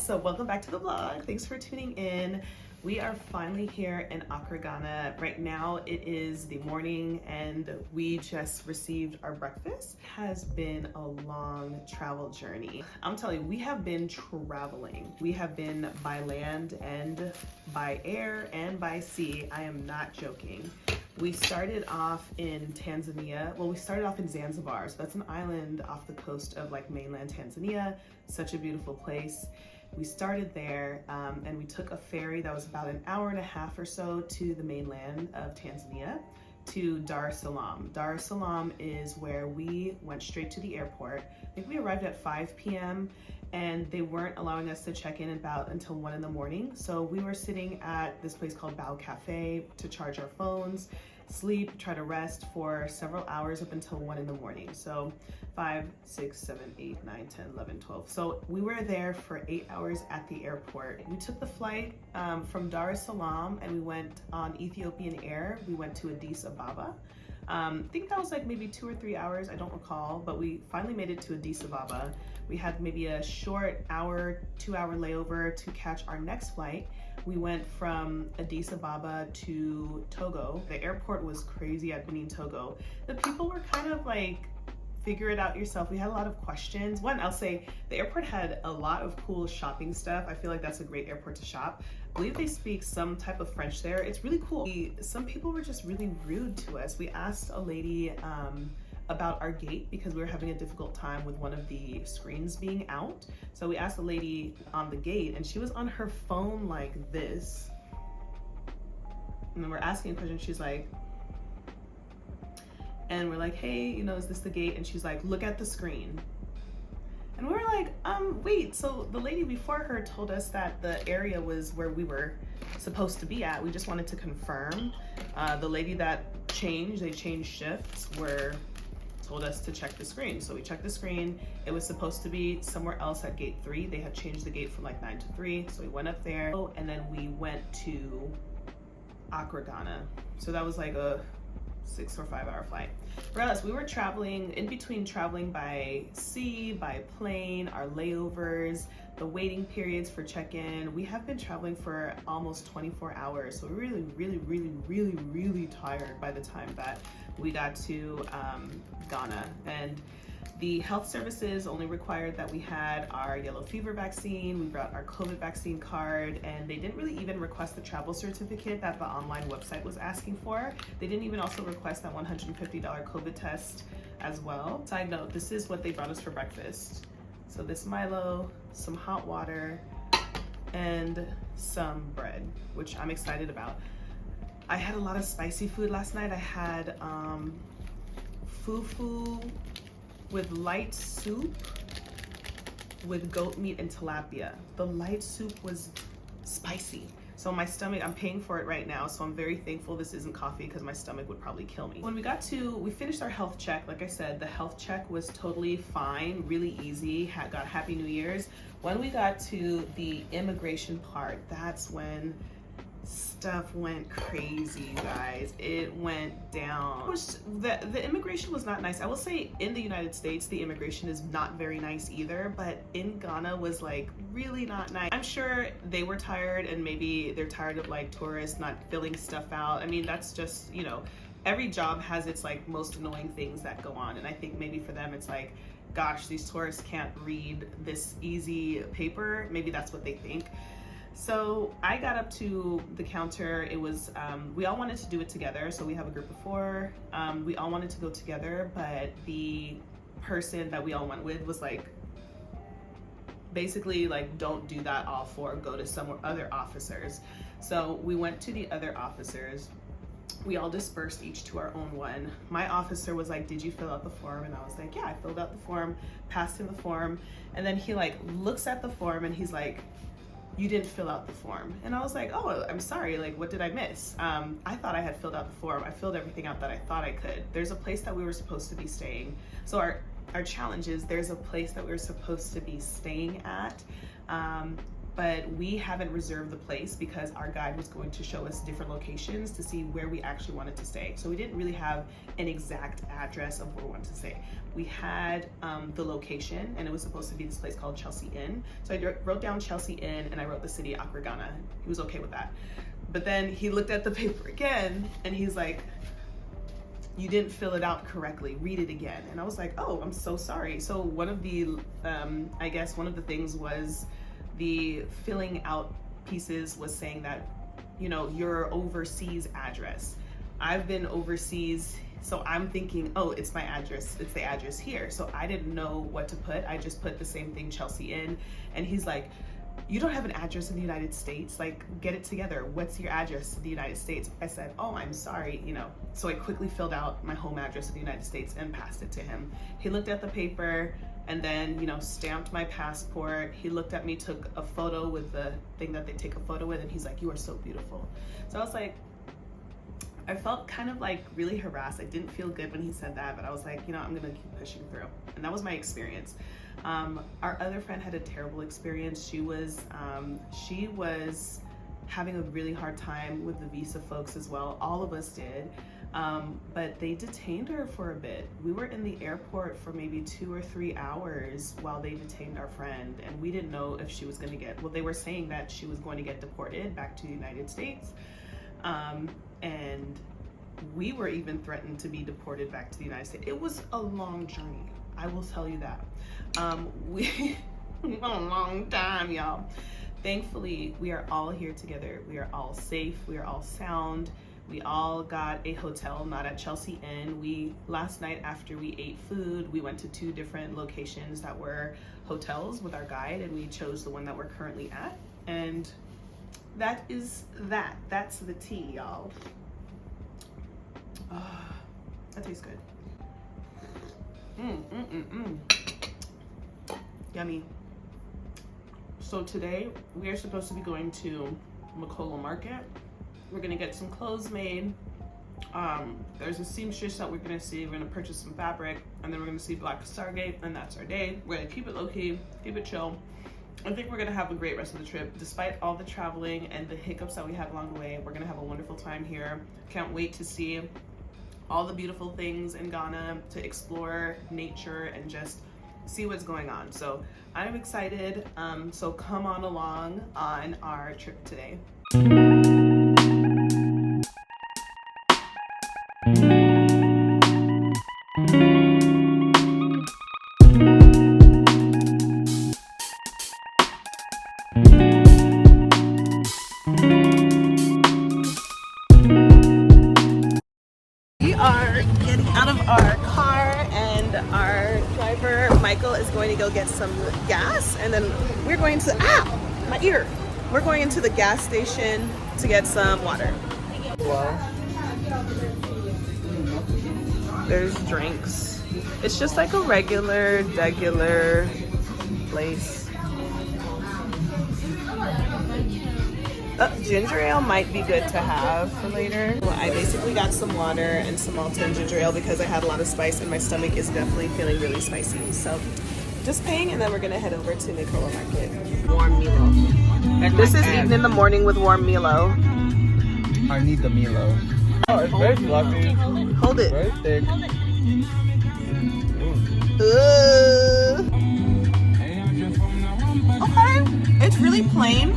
So welcome back to the vlog. Thanks for tuning in. We are finally here in Accra, Ghana. Right now it is the morning and we just received our breakfast. It has been a long travel journey. I'm telling you, we have been traveling. We have been by land and by air and by sea. I am not joking. We started off in Tanzania. Well, we started off in Zanzibar. So that's an island off the coast of like mainland Tanzania. Such a beautiful place. We started there and we took a ferry that was about an hour and a half or so to the mainland of Tanzania to Dar es Salaam. Dar es Salaam is where we went straight to the airport. I think we arrived at 5 p.m. and they weren't allowing us to check in until 1 in the morning. So we were sitting at this place called Bao Cafe to charge our phones, sleep, try to rest for several hours up until 1 in the morning. So 5, 6, 7, 8, 9, 10, 11, 12. So we were there for 8 hours at the airport. We took the flight from Dar es Salaam and we went on Ethiopian Air. We went to Addis Ababa. I think that was like maybe 2 or 3 hours, I don't recall, but we finally made it to Addis Ababa. We had maybe a short 2-hour layover to catch our next flight. We went from Addis Ababa to Togo. The airport was crazy at Benin, Togo. The people were kind of like, figure it out yourself. We had a lot of questions. One, I'll say the airport had a lot of cool shopping stuff. I feel like that's a great airport to shop. I believe they speak some type of French there. It's really cool. Some people were just really rude to us. We asked a lady about our gate because we were having a difficult time with one of the screens being out. So we asked the lady on the gate and she was on her phone like this. And then we're asking a question, she's like, and we're like, hey, you know, is this the gate? And she's like, look at the screen. And we were like, wait, so the lady before her told us that the area was where we were supposed to be at. We just wanted to confirm. The lady that they changed shifts, told us to check the screen. So we checked the screen. It was supposed to be somewhere else at gate 3. They had changed the gate from like 9 to 3. So we went up there and then we went to Accra, Ghana. So that was like a 6 or 5 hour flight. For us, we were traveling in between traveling by sea, by plane, our layovers, the waiting periods for check-in. We have been traveling for almost 24 hours. So we're really tired by the time that we got to Ghana. And the health services only required that we had our yellow fever vaccine, we brought our COVID vaccine card, and they didn't really even request the travel certificate that the online website was asking for. They didn't even also request that $150 COVID test as well. Side note, this is what they brought us for breakfast. So this Milo, some hot water, and some bread, which I'm excited about. I had a lot of spicy food last night. I had fufu with light soup with goat meat and tilapia. The light soup was spicy. So my stomach, I'm paying for it right now. So I'm very thankful this isn't coffee because my stomach would probably kill me. When we finished our health check, like I said, the health check was totally fine, really easy, got Happy New Year's. When we got to the immigration part, that's when stuff went crazy, you guys. It went down. The immigration was not nice. I will say in the United States, the immigration is not very nice either, but in Ghana was like really not nice. I'm sure they were tired and maybe they're tired of like tourists not filling stuff out. I mean, that's just, you know, every job has its like most annoying things that go on. And I think maybe for them, it's like, gosh, these tourists can't read this easy paper. Maybe that's what they think. So I got up to the counter. It was, we all wanted to do it together. So we have a group of 4. We all wanted to go together, but the person that we all went with was like, basically like, don't do that all 4, go to some other officers. So we went to the other officers. We all dispersed each to our own one. My officer was like, did you fill out the form? And I was like, yeah, I filled out the form, passed him the form. And then he like looks at the form and he's like, you didn't fill out the form. And I was like, oh, I'm sorry, like what did I miss? I thought I had filled out the form. I filled everything out that I thought I could. There's a place that we were supposed to be staying. So our challenge is there's a place that we were supposed to be staying at. but we haven't reserved the place because our guide was going to show us different locations to see where we actually wanted to stay. So we didn't really have an exact address of where we wanted to stay. We had the location, and it was supposed to be this place called Chelsea Inn. So I wrote down Chelsea Inn and I wrote the city, Accra Ghana. He was okay with that. But then he looked at the paper again and he's like, you didn't fill it out correctly, read it again. And I was like, oh, I'm so sorry. So one of the, I guess one of the things was the filling out pieces was saying that, you know, your overseas address. I've been overseas, so I'm thinking, oh, it's my address, it's the address here. So I didn't know what to put. I just put the same thing, Chelsea Inn. And he's like, you don't have an address in the United States, like get it together. What's your address in the United States? I said, oh, I'm sorry, you know. So I quickly filled out my home address in the United States and passed it to him. He looked at the paper and then, you know, stamped my passport. He looked at me, took a photo with the thing that they take a photo with, and he's like, you are so beautiful. So I was like, I felt kind of like really harassed. I didn't feel good when he said that, but I was like, you know, I'm gonna keep pushing through. And that was my experience. Our other friend had a terrible experience. She was having a really hard time with the visa folks as well. All of us did, but they detained her for a bit. We were in the airport for maybe 2 or 3 hours while they detained our friend, and we didn't know if she was gonna get, well, they were saying that she was going to get deported back to the United States. And we were even threatened to be deported back to the United States. It was a long journey, I will tell you that. We a long time, y'all. Thankfully, we are all here together. We are all safe, we are all sound. We all got a hotel, not at Chelsea Inn. Last night after we ate food, we went to 2 different locations that were hotels with our guide, and we chose the one that we're currently at. And that is that. That's the tea, y'all. That tastes good. Yummy. So today we are supposed to be going to Makola market. We're gonna get some clothes made. There's a seamstress that we're gonna see. We're gonna purchase some fabric, and then we're gonna see Black Stargate, and that's our day. We're gonna keep it low-key, keep it chill. I think we're gonna have a great rest of the trip. Despite all the traveling and the hiccups that we had along the way, we're gonna have a wonderful time here. Can't wait to see all the beautiful things in Ghana, to explore nature and just see what's going on. So I'm excited. So come on along on our trip today. Out of our car, and our driver Michael is going to go get some gas, and then we're going to my ear. We're going into the gas station to get some water. Wow. There's drinks. It's just like a regular place. Ginger ale might be good to have for later. Well, I basically got some water and some Malta and ginger ale because I had a lot of spice and my stomach is definitely feeling really spicy. So just paying, and then we're gonna head over to Makola Market. Warm Milo. This is eaten in the morning with warm Milo. I need the Milo. Oh, it's very fluffy. Hold it. Very thick. Okay, it's really plain,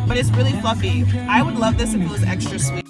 but it's really fluffy. I would love this if it was extra sweet.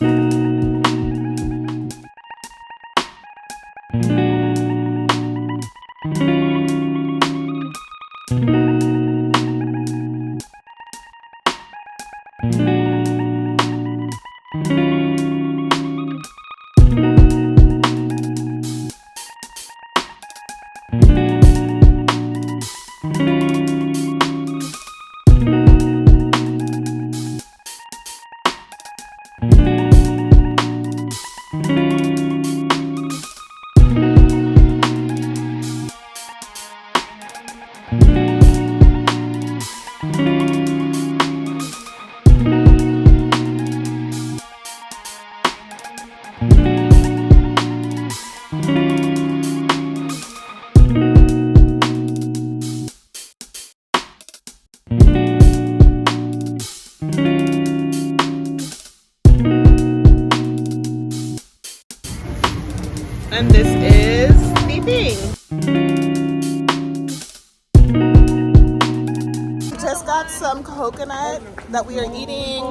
coconut that we are eating,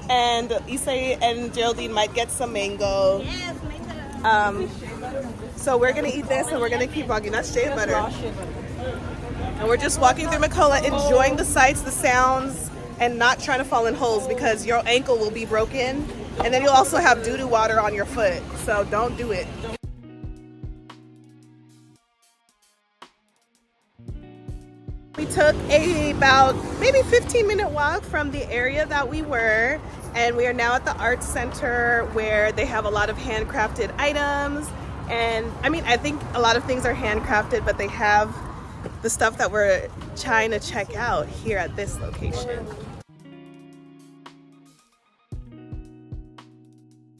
and Issei and Geraldine might get some mango. So we're gonna eat this and we're gonna keep walking. That's shea butter. And we're just walking through Makola, enjoying the sights, the sounds, and not trying to fall in holes because your ankle will be broken. And then you'll also have doo-doo water on your foot. So don't do it. We took about maybe 15-minute walk from the area that we were, and we are now at the Arts Center where they have a lot of handcrafted items. And I mean, I think a lot of things are handcrafted, but they have the stuff that we're trying to check out here at this location.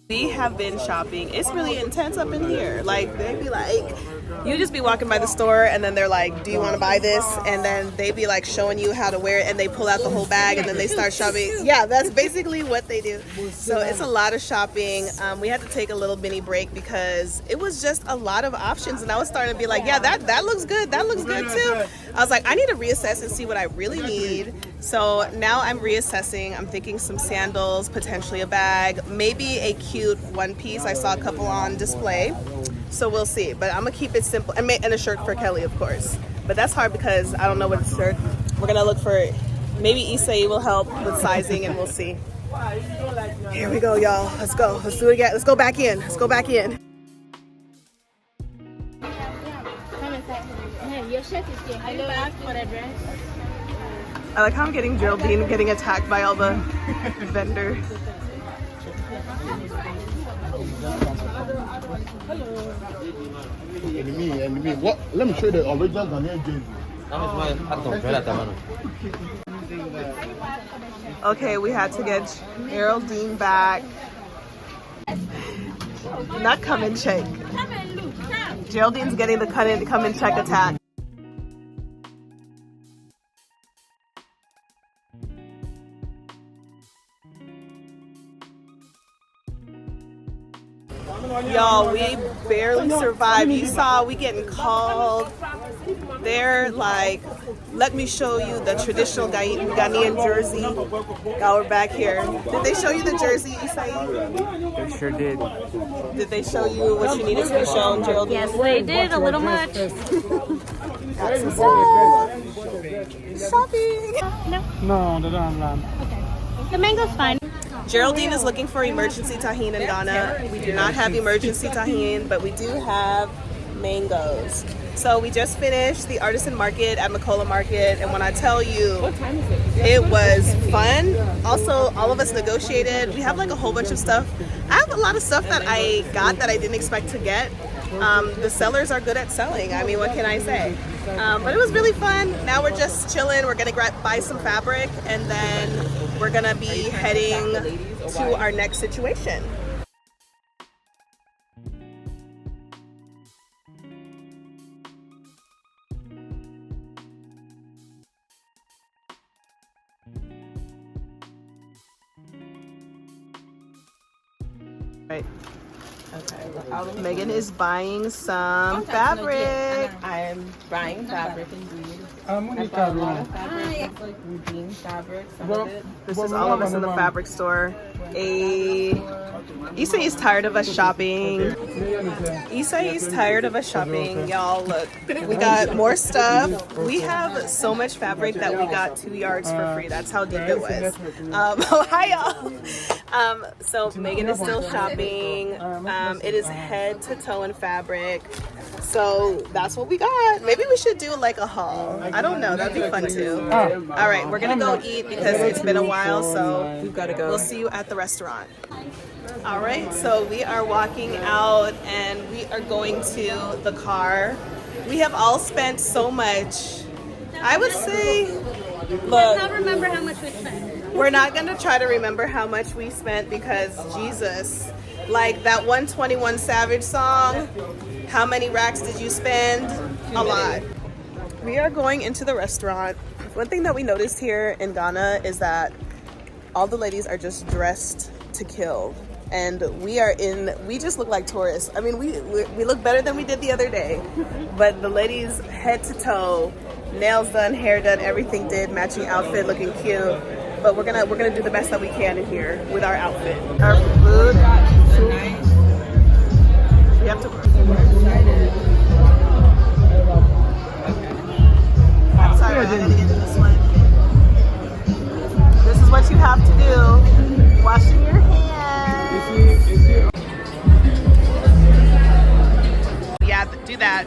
We have been shopping. It's really intense up in here. Like, they be like, you just be walking by the store and then they're like, do you want to buy this? And then they be like showing you how to wear it and they pull out the whole bag and then they start shopping. Yeah, that's basically what they do. So it's a lot of shopping. We had to take a little mini break because it was just a lot of options, and I was starting to be like, yeah, that looks good. That looks good too. I was like, I need to reassess and see what I really need. So now I'm reassessing. I'm thinking some sandals, potentially a bag, maybe a cute one piece. I saw a couple on display. So we'll see, but I'm gonna keep it simple, and a shirt for Kelly, of course. But that's hard because I don't know what shirt. We're gonna look for it. Maybe Issei will help with sizing, and we'll see. Here we go, y'all. Let's go. Let's do it again. Let's go back in. Let's go back in. I like how I'm getting Geraldine getting attacked by all the vendors. Enemy. What? Let me show you the original Ghanaian jersey. Okay, we had to get Geraldine back. Not come and check. Geraldine's getting the come and check attack. Y'all, we barely survived. You saw we getting called. They're like, let me show you the traditional Ghanaian jersey. Y'all, we're back here. Did they show you the jersey, Issei? They sure did. Did they show you what you needed to be shown, Geraldine? Yes, they did. A little much. Got some stuff. Shopping. No, they don't have Okay. The mango's fine. Geraldine is looking for emergency tahine in Ghana. We do not have emergency tahine, but we do have mangoes. So we just finished the artisan market at Makola Market, and when I tell you, it was fun. Also, all of us negotiated. We have like a whole bunch of stuff. I have a lot of stuff that I got that I didn't expect to get. The sellers are good at selling. I mean, what can I say? But it was really fun. Now we're just chilling. We're gonna buy some fabric, and then we're gonna be heading to our next situation. Right. Okay. Megan is buying some fabric. I'm buying fabric indeed. I money bought a lot of fabric. It's like Rubin fabric, some of it. This is all of us in the fabric store. Issei is tired of us shopping. Issei is tired of us shopping. Y'all, look. We got more stuff. We have so much fabric that we got 2 yards for free. That's how deep it was. Hi, y'all. So Megan is still shopping. It is head to toe in fabric. So that's what we got. Maybe we should do like a haul. I don't know. That'd be fun too. All right, we're gonna go eat because it's been a while. So we've got to go. We'll see you at the restaurant. All right, so we are walking out and we are going to the car. We have all spent so much. I would say, look, I don't remember how much we spent. we're not gonna try to remember how much we spent because Jesus, like that 121 Savage song, how many racks did you spend? A lot. We are going into the restaurant. One thing that we noticed here in Ghana is that all the ladies are just dressed to kill. And we just look like tourists. I mean, we look better than we did the other day. But the ladies head to toe Nails done, hair done, everything did, matching outfit, looking cute. But we're gonna do the best that we can in here with our outfit. Our food. We have to. I'm sorry, I gotta get to this one. This is what you have to do. Washing your hands. Yeah, do that.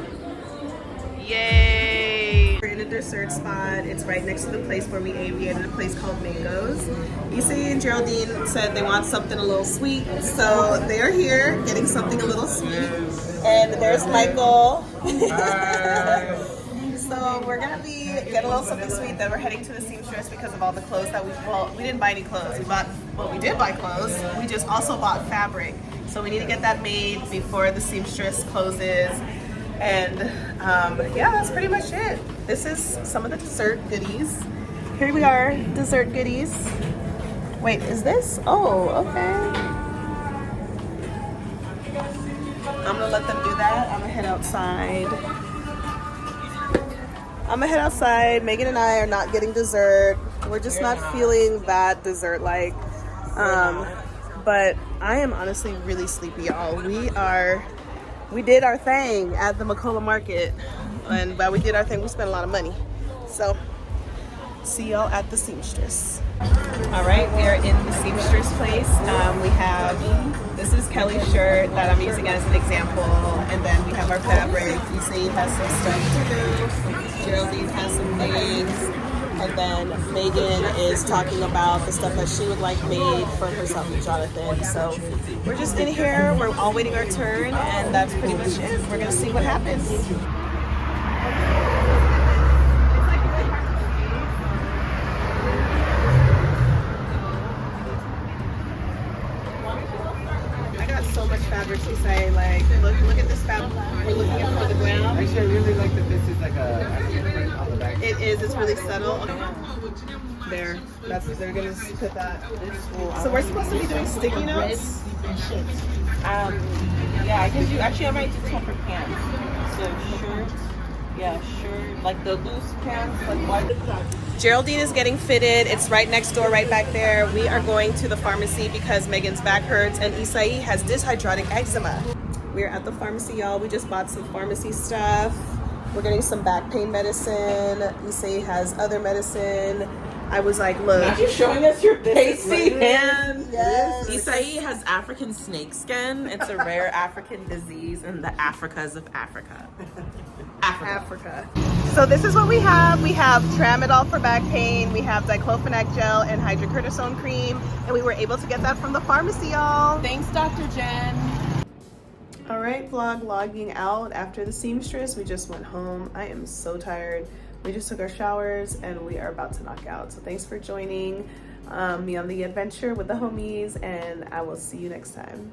Yay! We're in a dessert spot. It's right next to the place where we ate. We ate at a place called Mangoes. Issei and Geraldine said they want something a little sweet, so they are here getting something a little sweet. And there's Michael. So we're gonna get a little something sweet. Then we're heading to the seamstress because of all the clothes that we didn't buy any clothes. We did buy clothes. We just also bought fabric. So we need to get that made before the seamstress closes. And yeah, that's pretty much it. This is some of the dessert goodies. Here we are, dessert goodies. Wait, is this? Oh, okay. I'm gonna let them do that. I'm gonna head outside. Megan and I are not getting dessert. We're just not feeling that dessert-like. But I am honestly really sleepy, y'all. We did our thing at the Makola market, and while we did our thing, we spent a lot of money. So, see y'all at the seamstress. All right, we are in the seamstress place. This is Kelly's shirt that I'm using as an example, and then we have our fabric. Issei has some stuff to do. Geraldine has some things. And then Megan is talking about the stuff that she would like made for herself and Jonathan. So we're just in here, we're all waiting our turn, and that's pretty much it. We're gonna see what happens. I got so much fabric to say, like, look at this fabric. We're looking at for the ground. Actually, I really like that this is like a print on the back. It is, it's really subtle. There, they're gonna put that. So we're supposed to be doing sticky notes? Yeah, I can do, actually I might do tempered pants. So shirt, like the loose pants, like white. Geraldine is getting fitted. It's right next door, right back there. We are going to the pharmacy because Megan's back hurts and Issei has dyshydrotic eczema. We're at the pharmacy, y'all. We just bought some pharmacy stuff. We're getting some back pain medicine. Issei has other medicine. I was like, look. Are you showing us your pasty hand? Yes. Issei has African snake skin. It's a rare African disease in the Africas of Africa. Africa. So this is what we have. We have Tramadol for back pain. We have diclofenac gel and hydrocortisone cream. And we were able to get that from the pharmacy, y'all. Thanks, Dr. Jen. All right, vlog logging out after the seamstress. We just went home. I am so tired. We just took our showers and we are about to knock out. So thanks for joining me on the adventure with the homies, and I will see you next time.